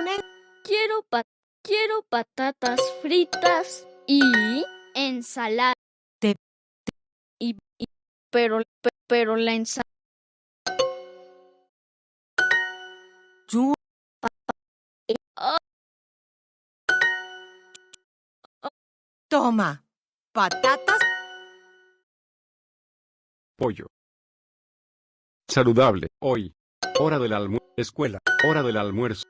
poner? Quiero patatas fritas y ensalada. Te- Pero la ensalada. Yo. Toma. Patatas. Pollo. Saludable. Hoy. Hora del almuerzo. Escuela. Hora del almuerzo.